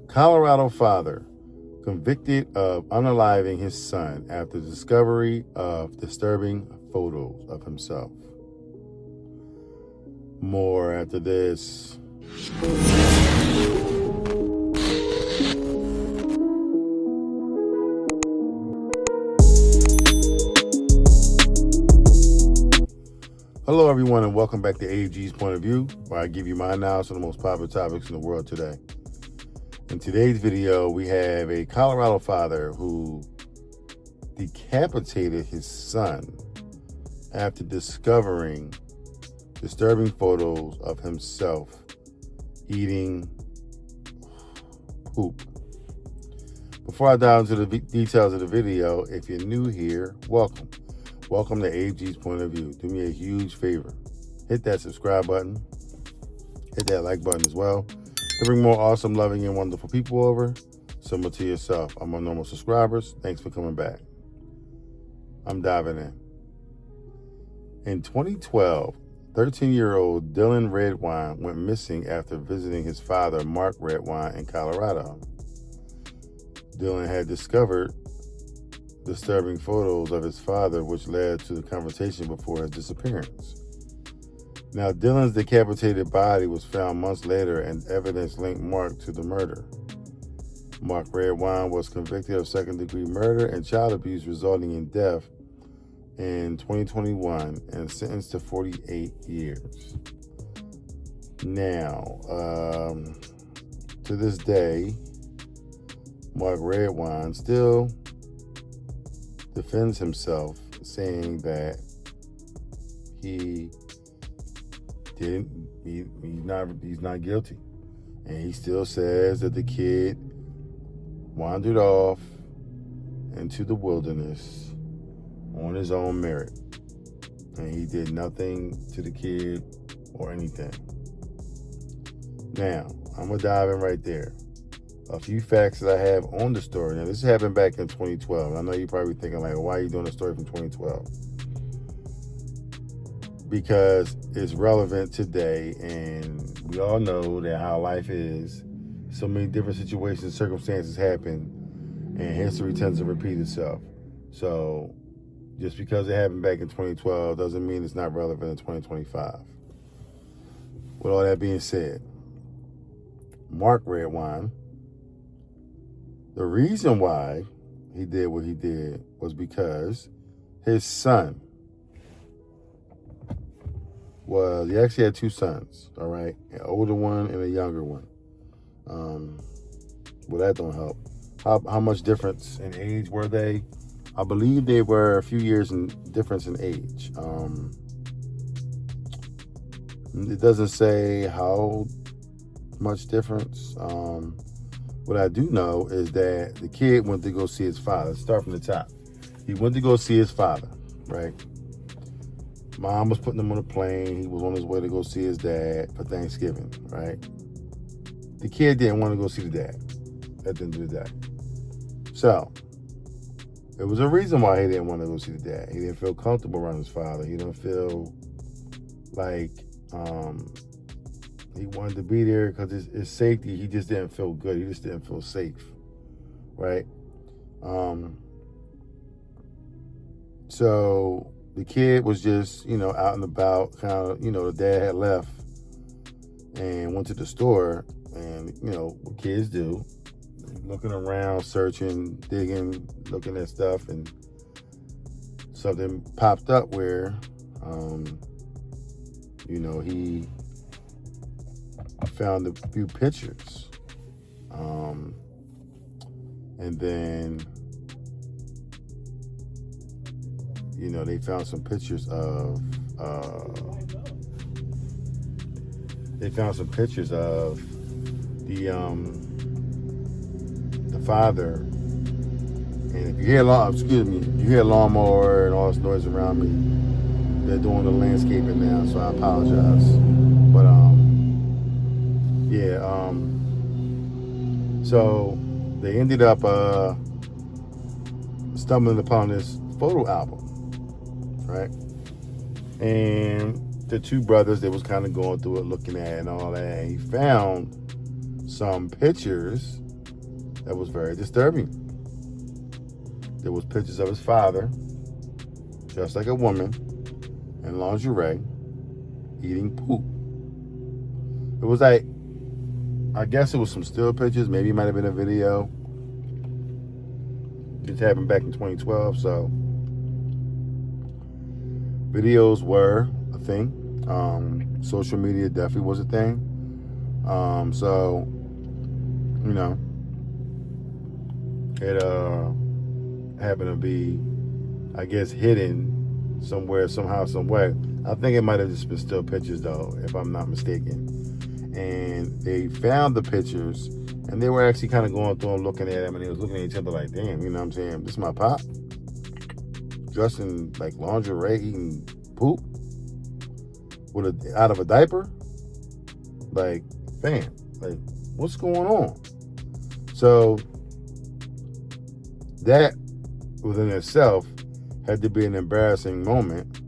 Colorado father convicted of unaliving his son after the discovery of disturbing photos of himself. More after this. Hello everyone and welcome back to AG's Point of View, where I give you my analysis on the most popular topics in the world today. In today's video, we have a Colorado father who decapitated his son after discovering disturbing photos of himself eating poop. Before I dive into the details of the video, if you're new here, welcome. Welcome to AG's Point of View. Do me a huge favor. Hit that subscribe button. Hit that like button as well. To bring more awesome, loving, and wonderful people over, similar to yourself. I'm on normal subscribers. Thanks for coming back. I'm diving in. In 2012, 13-year-old Dyaln Redwine went missing after visiting his father, Mark Redwine, in Colorado. Dyaln had discovered disturbing photos of his father, which led to the confrontation before his disappearance. Now, Dylan's decapitated body was found months later, and evidence linked Mark to the murder. Mark Redwine was convicted of second-degree murder and child abuse resulting in death in 2021 and sentenced to 48 years. Now, to this day, Mark Redwine still defends himself, saying that he's not guilty, and he still says that the kid wandered off into the wilderness on his own merit, and he did nothing to the kid or anything. Now, I'm gonna dive in right there. A few facts that I have on the story. Now, this happened back in 2012. I know you're probably thinking, like, why are you doing a story from 2012? Because it's relevant today, and we all know that how life is. So many different situations, circumstances happen, and history tends to repeat itself. So just because it happened back in 2012 doesn't mean it's not relevant in 2025. With all that being said, Mark Redwine, the reason why he did what he did was because his son he actually had two sons, all right? An older one and a younger one. Well, that don't help. How much difference in age were they? I believe they were a few years in difference in age. It doesn't say how much difference. What I do know is that the kid went to go see his father. Let's start from the top. He went to go see his father, right? Mom was putting him on a plane. He was on his way to go see his dad for Thanksgiving, right? The kid didn't want to go see the dad at the end of the day. So, there was a reason why he didn't want to go see the dad. He didn't feel comfortable around his father. He didn't feel like he wanted to be there because his safety. He just didn't feel good. He just didn't feel safe, right? So the kid was just, out and about, kind of, the dad had left and went to the store, and, what kids do, looking around, searching, digging, looking at stuff, and something popped up where, he found a few pictures, and then they found some pictures of the father. And if you hear lawnmower and all this noise around me, they're doing the landscaping now, so I apologize. But so they ended up stumbling upon this photo album, right? And the two brothers, they was kind of going through it, looking at it and all that, and he found some pictures that was very disturbing. There was pictures of his father, dressed like a woman, in lingerie, eating poop. It was like, I guess it was some still pictures. Maybe it might have been a video. This happened back in 2012, so videos were a thing. Social media definitely was a thing. So, you know, it happened to be, I guess, hidden somewhere, somehow, some way. I think it might have just been still pictures, though, if I'm not mistaken. And they found the pictures, and they were actually kind of going through them, looking at them, and they was looking at each other like, damn, you know what I'm saying? This is my pop? Dressed in, like, lingerie, eating poop? Out of a diaper? Like, fam, like, what's going on? So, that within itself had to be an embarrassing moment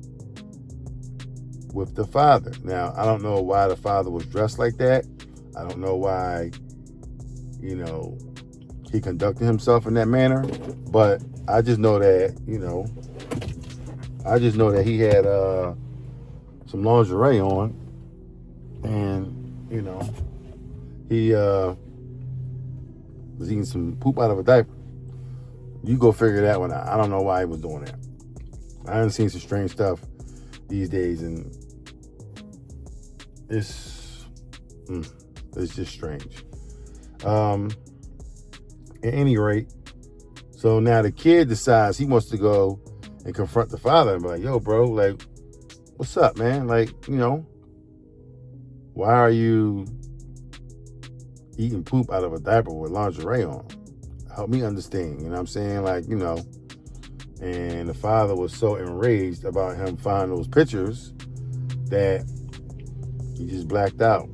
with the father. Now, I don't know why the father was dressed like that. I don't know why, you know, he conducted himself in that manner. But I just know that, you know, he had some lingerie on. And, you know, he was eating some poop out of a diaper. You go figure that one out. I don't know why he was doing that. I haven't seen some strange stuff these days, and it's just strange. At any rate, so now the kid decides he wants to go and confront the father and be like, yo, bro, like, what's up, man? Like, you know, why are you eating poop out of a diaper with lingerie on? Help me understand, you know what I'm saying? Like, you know, and the father was so enraged about him finding those pictures that he just blacked out,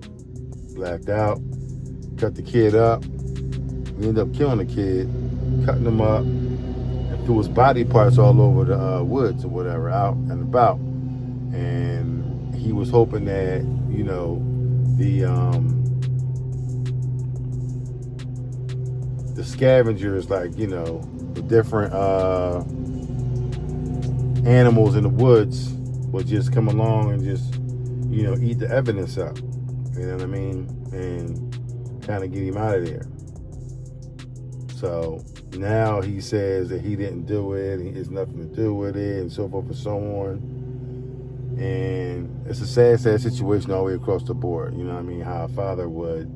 cut the kid up. He ended up killing the kid, cutting him up, and threw his body parts all over the woods or whatever, out and about. And he was hoping that, you know, the scavengers, like, you know, the different animals in the woods would just come along and just, you know, eat the evidence up. You know what I mean? And kind of get him out of there. So now he says that he didn't do it, he has nothing to do with it, and so forth and so on. And it's a sad situation all the way across the board. You know what I mean? How a father would,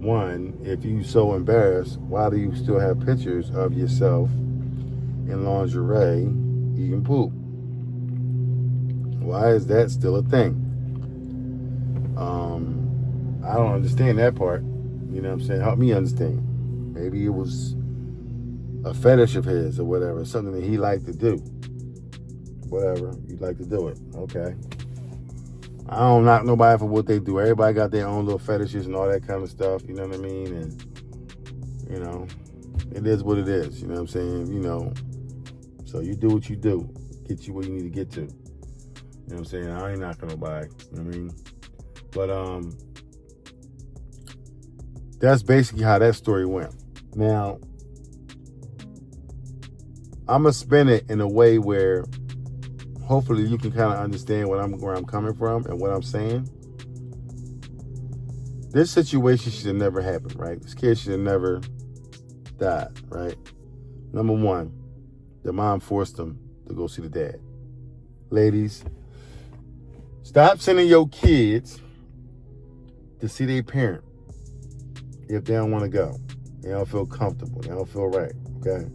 one, if you so embarrassed, why do you still have pictures of yourself in lingerie eating poop? Why is that still a thing? I don't understand that part. You know what I'm saying? Help me understand. Maybe it was a fetish of his or whatever, something that he liked to do. Whatever, you'd like to do it. Okay. I don't knock nobody for what they do. Everybody got their own little fetishes and all that kind of stuff, you know what I mean? And, you know, it is what it is, you know what I'm saying? You know, so you do what you do. Get you where you need to get to. You know what I'm saying? I ain't knocking nobody, you know what I mean? But, that's basically how that story went. Now, I'm going to spin it in a way where hopefully you can kind of understand where I'm coming from and what I'm saying. This situation should have never happened, right? This kid should have never died, right? Number one, the mom forced him to go see the dad. Ladies, stop sending your kids to see their parent if they don't want to go. They don't feel comfortable. They don't feel right, okay?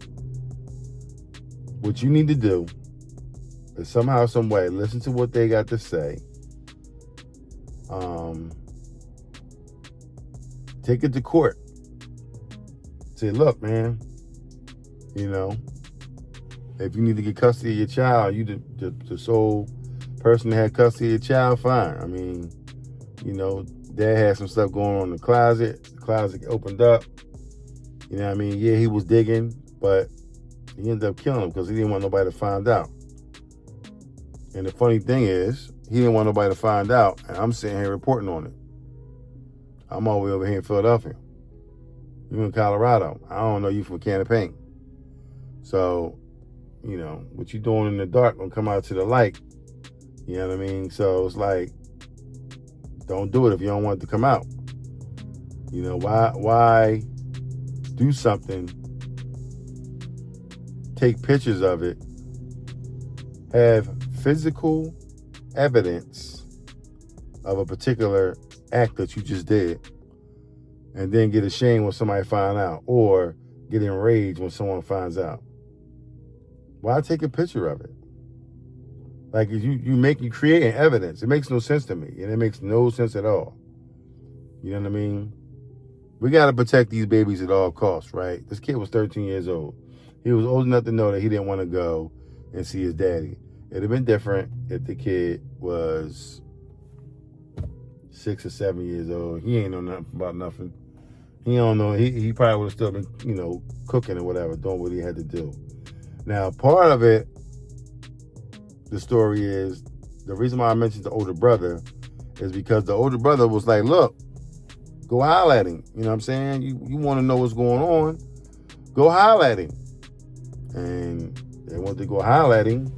What you need to do is somehow, some way, listen to what they got to say. Take it to court. Say, look, man, you know, if you need to get custody of your child, you the sole person that had custody of your child, fine. I mean, you know, dad had some stuff going on in the closet. The closet opened up. You know what I mean? Yeah, he was digging, but he ended up killing him because he didn't want nobody to find out. And the funny thing is, he didn't want nobody to find out, and I'm sitting here reporting on it. I'm all the way over here in Philadelphia. You in Colorado. I don't know you from a can of paint. So, you know, what you doing in the dark gonna come out to the light. You know what I mean? So it's like, don't do it if you don't want it to come out. You know, why do something, take pictures of it, have physical evidence of a particular act that you just did, and then get ashamed when somebody finds out, or get enraged when someone finds out? Why take a picture of it? Like, you creating evidence. It makes no sense to me, and it makes no sense at all. You know what I mean? We got to protect these babies at all costs, right? This kid was 13 years old. He was old enough to know that he didn't want to go and see his daddy. It'd have been different if the kid was 6 or 7 years old. He ain't know nothing about nothing. He don't know. He probably would have still been, you know, cooking or whatever, doing what he had to do. Now, part of it, the story is, the reason why I mentioned the older brother is because the older brother was like, look, go holler at him. You know what I'm saying? You want to know what's going on, go holler at him. And they wanted to go holler at him,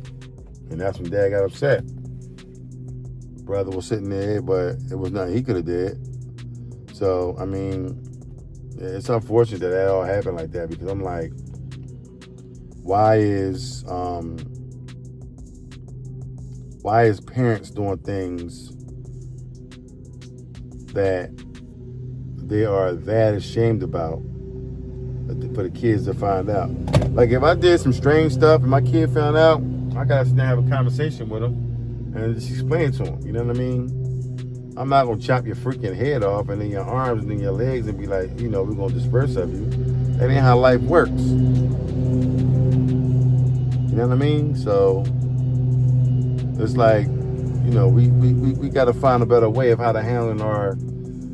and that's when Dad got upset. The brother was sitting there, but it was nothing he could have did. So, I mean, it's unfortunate that all happened like that, because I'm like, why is parents doing things that they are that ashamed about for the kids to find out? Like, if I did some strange stuff and my kid found out, I gotta sit down and have a conversation with him and just explain to him. You know what I mean? I'm not gonna chop your freaking head off and then your arms and then your legs and be like, you know, we're gonna disperse of you. That ain't how life works. You know what I mean? So it's like, you know, we got to find a better way of how to handle our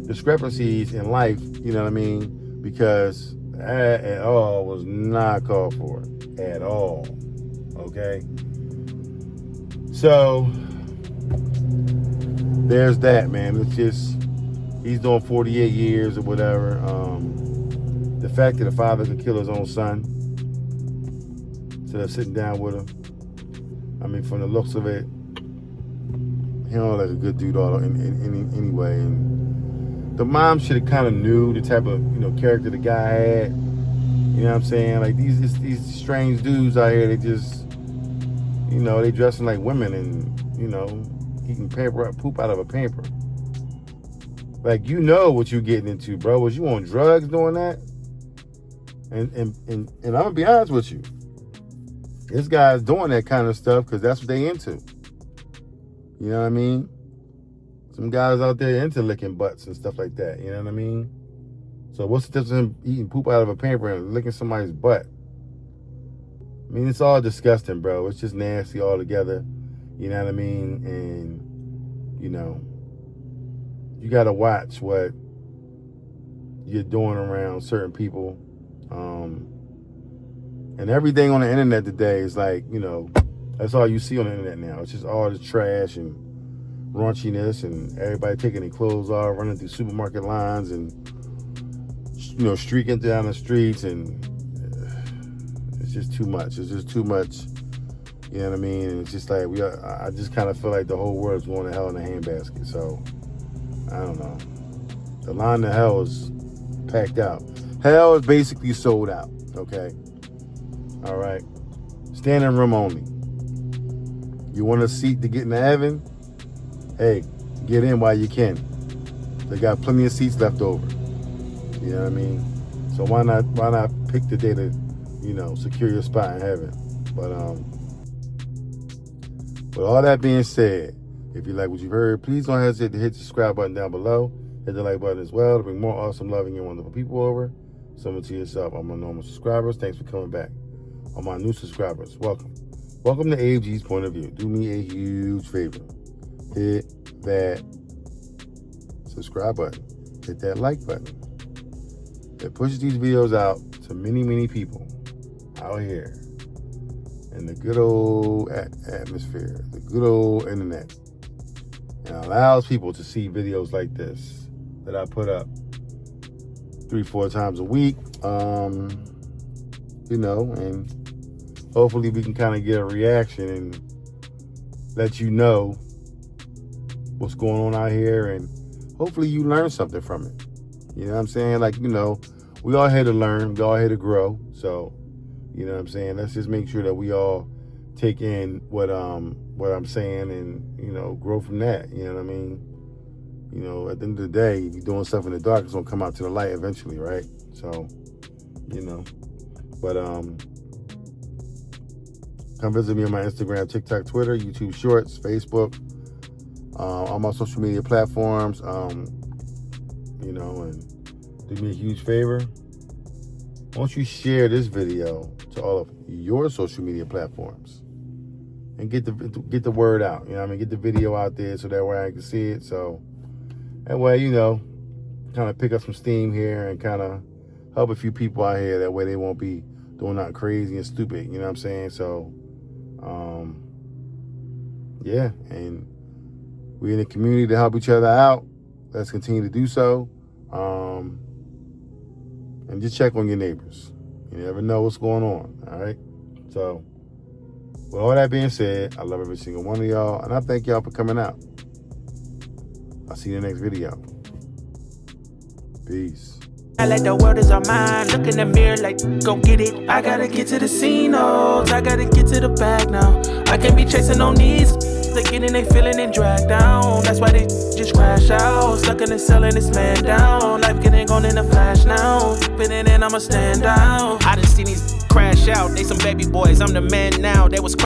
discrepancies in life. You know what I mean? Because that at all was not called for at all. Okay. So there's that, man. It's just, he's doing 48 years or whatever. The fact that a father could kill his own son instead of sitting down with him, I mean, from the looks of it, he don't look like a good dude anyway. And the mom should have kind of knew the type of, you know, character the guy had. You know what I'm saying? Like, these strange dudes out here, they just, you know, they dressing like women and, you know, eating poop out of a pamper. Like, you know what you getting into, bro. Was you on drugs doing that? And I'm gonna be honest with you. This guy's doing that kind of stuff because that's what they into. You know what I mean? Some guys out there into licking butts and stuff like that. You know what I mean? So what's the difference in eating poop out of a pamper and licking somebody's butt? I mean, it's all disgusting, bro. It's just nasty altogether. You know what I mean? And, you know, you got to watch what you're doing around certain people. And everything on the internet today is like, you know, that's all you see on the internet now. It's just all the trash and raunchiness and everybody taking their clothes off, running through supermarket lines and, you know, streaking down the streets, and it's just too much. It's just too much. You know what I mean? And it's just like, I just kind of feel like the whole world's going to hell in a handbasket. So, I don't know. The line to hell is packed out. Hell is basically sold out, okay? All right? Standing room only. You want a seat to get into heaven? Hey, get in while you can. They got plenty of seats left over. You know what I mean? So why not pick the day to, you know, secure your spot in heaven? But with all that being said, if you like what you've heard, please don't hesitate to hit the subscribe button down below. Hit the like button as well to bring more awesome, loving, and wonderful people over. Similar to yourself, I'm my normal subscribers. Thanks for coming back. All my new subscribers, welcome. Welcome to AG's Point of View. Do me a huge favor. Hit that subscribe button. Hit that like button. It pushes these videos out to many, many people out here in the good old atmosphere, the good old internet, and allows people to see videos like this that I put up 3-4 times a week. You know, and hopefully we can kind of get a reaction and let you know what's going on out here, and hopefully you learn something from it. You know what I'm saying? Like, you know, we all here to learn, we all here to grow. So, you know what I'm saying? Let's just make sure that we all take in what I'm saying and, you know, grow from that. You know what I mean? You know, at the end of the day, if you're doing stuff in the dark, it's gonna come out to the light eventually, right? So, you know. But come visit me on my Instagram, TikTok, Twitter, YouTube Shorts, Facebook, all my social media platforms. You know, and do me a huge favor. Why don't you share this video to all of your social media platforms and get the word out. You know what I mean? Get the video out there so that way I can see it. So that way, you know, kind of pick up some steam here and kind of help a few people out here. That way they won't be doing nothing crazy and stupid. You know what I'm saying? So, yeah. And we're in the community to help each other out. Let's continue to do so. And just check on your neighbors. You never know what's going on, all right? So, with all that being said, I love every single one of y'all, and I thank y'all for coming out. I'll see you in the next video. Peace. I like the world is our mind. Look in the mirror like, go get it. I gotta get to the scene, oh. I gotta get to the bag now. I can't be chasing on these. They getting they feeling and dragged down. That's why they just crash out. Stuck in the cell and it's man down. Life getting gone in a flash now. Fitting in, I'ma stand out. I done seen these crash out. They some baby boys, I'm the man now. They was